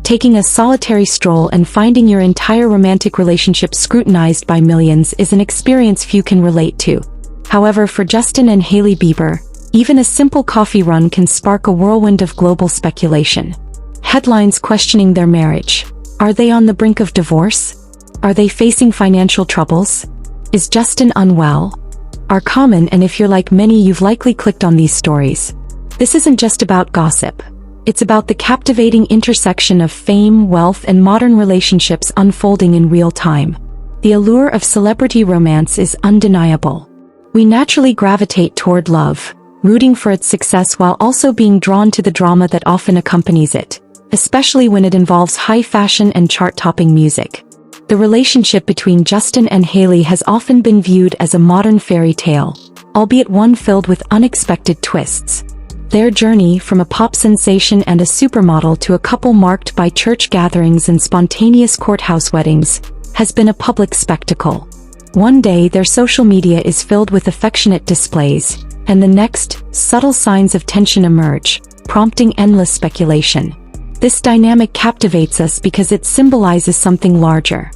Taking a solitary stroll and finding your entire romantic relationship scrutinized by millions is an experience few can relate to. However, for Justin and Hailey Bieber, even a simple coffee run can spark a whirlwind of global speculation. Headlines questioning their marriage. Are they on the brink of divorce? Are they facing financial troubles? Is Justin unwell? Are common, and if you're like many, you've likely clicked on these stories. This isn't just about gossip. It's about the captivating intersection of fame, wealth, and modern relationships unfolding in real time. The allure of celebrity romance is undeniable. We naturally gravitate toward love, rooting for its success while also being drawn to the drama that often accompanies it, especially when it involves high fashion and chart-topping music. The relationship between Justin and Hailey has often been viewed as a modern fairy tale, albeit one filled with unexpected twists. Their journey, from a pop sensation and a supermodel to a couple marked by church gatherings and spontaneous courthouse weddings, has been a public spectacle. One day their social media is filled with affectionate displays, and the next, subtle signs of tension emerge, prompting endless speculation. This dynamic captivates us because it symbolizes something larger.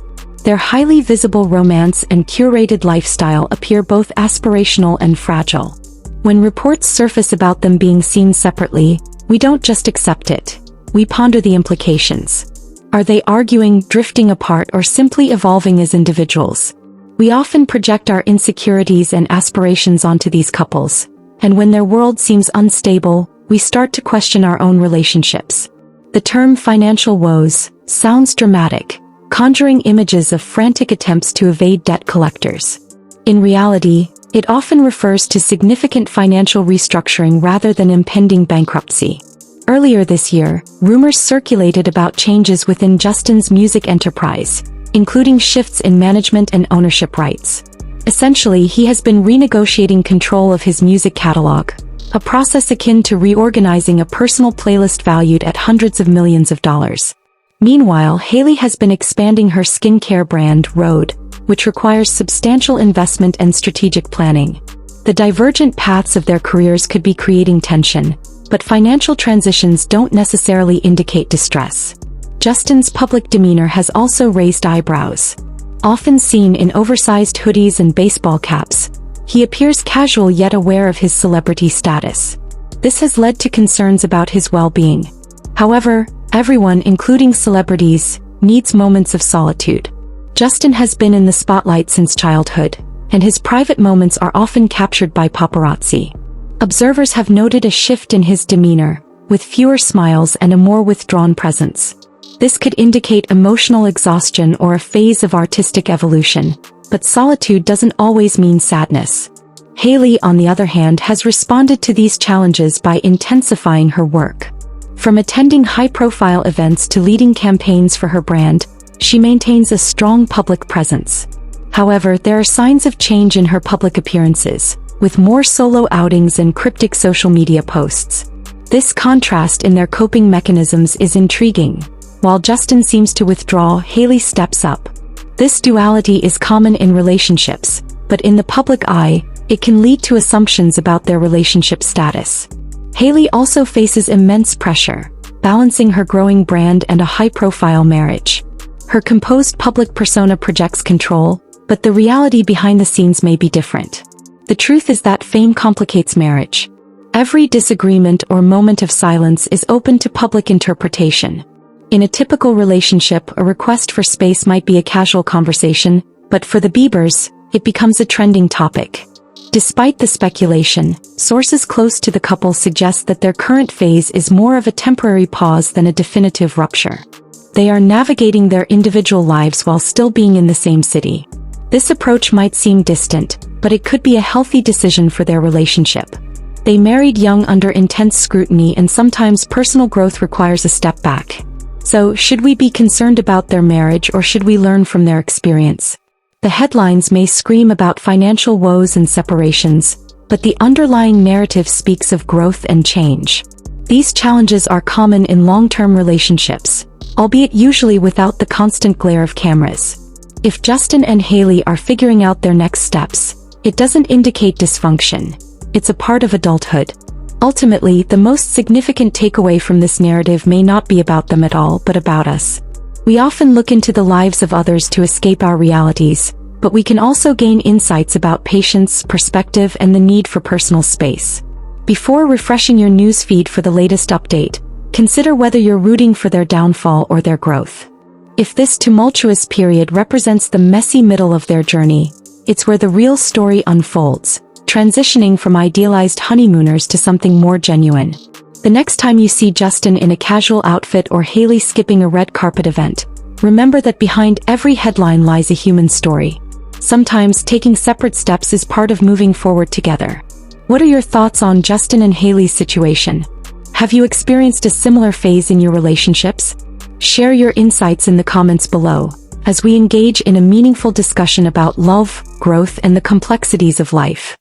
Their highly visible romance and curated lifestyle appear both aspirational and fragile. When reports surface about them being seen separately, we don't just accept it. We ponder the implications. Are they arguing, drifting apart, or simply evolving as individuals? We often project our insecurities and aspirations onto these couples, and when their world seems unstable, we start to question our own relationships. The term financial woes sounds dramatic, conjuring images of frantic attempts to evade debt collectors. In reality, it often refers to significant financial restructuring rather than impending bankruptcy. Earlier this year, rumors circulated about changes within Justin's music enterprise, including shifts in management and ownership rights. Essentially, he has been renegotiating control of his music catalog, a process akin to reorganizing a personal playlist valued at hundreds of millions of dollars. Meanwhile, Hailey has been expanding her skincare brand, Rhode, which requires substantial investment and strategic planning. The divergent paths of their careers could be creating tension, but financial transitions don't necessarily indicate distress. Justin's public demeanor has also raised eyebrows. Often seen in oversized hoodies and baseball caps, he appears casual yet aware of his celebrity status. This has led to concerns about his well-being. However, everyone, including celebrities, needs moments of solitude. Justin has been in the spotlight since childhood, and his private moments are often captured by paparazzi. Observers have noted a shift in his demeanor, with fewer smiles and a more withdrawn presence. This could indicate emotional exhaustion or a phase of artistic evolution, but solitude doesn't always mean sadness. Hailey, on the other hand, has responded to these challenges by intensifying her work. From attending high-profile events to leading campaigns for her brand, she maintains a strong public presence. However, there are signs of change in her public appearances, with more solo outings and cryptic social media posts. This contrast in their coping mechanisms is intriguing. While Justin seems to withdraw, Hailey steps up. This duality is common in relationships, but in the public eye, it can lead to assumptions about their relationship status. Hailey also faces immense pressure, balancing her growing brand and a high-profile marriage. Her composed public persona projects control, but the reality behind the scenes may be different. The truth is that fame complicates marriage. Every disagreement or moment of silence is open to public interpretation. In a typical relationship, a request for space might be a casual conversation, but for the Biebers, it becomes a trending topic. Despite the speculation, sources close to the couple suggest that their current phase is more of a temporary pause than a definitive rupture. They are navigating their individual lives while still being in the same city. This approach might seem distant, but it could be a healthy decision for their relationship. They married young under intense scrutiny, and sometimes personal growth requires a step back. So, should we be concerned about their marriage, or should we learn from their experience? The headlines may scream about financial woes and separations, but the underlying narrative speaks of growth and change. These challenges are common in long-term relationships, albeit usually without the constant glare of cameras. If Justin and Hailey are figuring out their next steps, it doesn't indicate dysfunction. It's a part of adulthood. Ultimately, the most significant takeaway from this narrative may not be about them at all, but about us. We often look into the lives of others to escape our realities, but we can also gain insights about patience, perspective, and the need for personal space. Before refreshing your news feed for the latest update, consider whether you're rooting for their downfall or their growth. If this tumultuous period represents the messy middle of their journey, it's where the real story unfolds, transitioning from idealized honeymooners to something more genuine. The next time you see Justin in a casual outfit or Hailey skipping a red carpet event, remember that behind every headline lies a human story. Sometimes taking separate steps is part of moving forward together. What are your thoughts on Justin and Hailey's situation? Have you experienced a similar phase in your relationships? Share your insights in the comments below, as we engage in a meaningful discussion about love, growth, and the complexities of life.